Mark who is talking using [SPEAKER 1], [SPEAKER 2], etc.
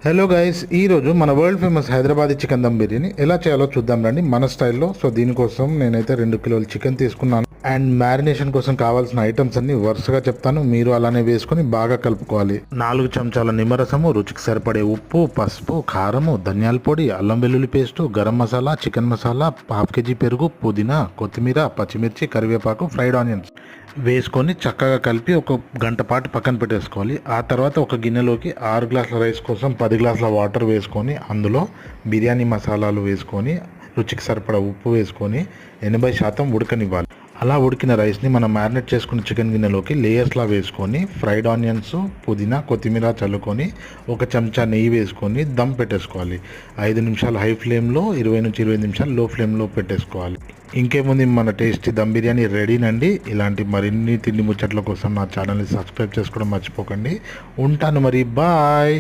[SPEAKER 1] Hello guys, ఈరోజు మన world famous Hyderabadi chicken dum biryani ఎలా చేయాలో చూద్దాం రండి మన స్టైల్లో. సో దీనికోసం నేనైతే 2 కిలోల చికెన్ తీసుకున్నాను. అండ్ మ్యారినేషన్ కోసం కావాల్సిన ఐటమ్స్ అన్ని వరుసగా చెప్తాను, మీరు అలానే వేసుకొని బాగా కలుపుకోవాలి. 4 చెంచాల నిమ్మరసము, రుచికి సరిపడే ఉప్పు, పసుపు, కారము, ధనియాల పొడి, అల్లం వెల్లుల్లి paste, garam masala, chicken masala, 1/2 KG పెరుగు, పుదీనా, కొత్తిమీర, పచ్చిమిర్చి, కరివేపాకు, ఫ్రైడ్ ఆనియన్స్ వేసుకొని చక్కగా కలిపి ఒక గంట పాటు పక్కన పెట్టేసుకోవాలి. ఆ తర్వాత ఒక గిన్నెలోకి 6 గ్లాసుల రైస్ కోసం 10 గ్లాసుల వాటర్ వేసుకొని అందులో బిర్యానీ మసాలాలు వేసుకొని రుచికి సరిపడా ఉప్పు వేసుకొని 80% ఉడకనివ్వాలి. అలా ఉడికిన రైస్ని మనం మ్యారినేట్ చేసుకున్న చికెన్ గిన్నెలోకి లేయర్స్లా వేసుకొని ఫ్రైడ్ ఆనియన్స్, పుదీనా, కొత్తిమీర చల్లుకొని ఒక చెంచా నెయ్యి వేసుకొని దమ్ పెట్టేసుకోవాలి. 5 నిమిషాలు హై ఫ్లేమ్లో, 20 నుంచి 25 నిమిషాలు లో ఫ్లేమ్లో పెట్టేసుకోవాలి. ఇంకేముంది, మన టేస్టీ దమ్ బిర్యానీ రెడీనండి. ఇలాంటి మరిన్ని తిండి ముచ్చట్ల కోసం నా ఛానల్ని సబ్స్క్రైబ్ చేసుకోవడం మర్చిపోకండి. ఉంటాను మరి, బాయ్.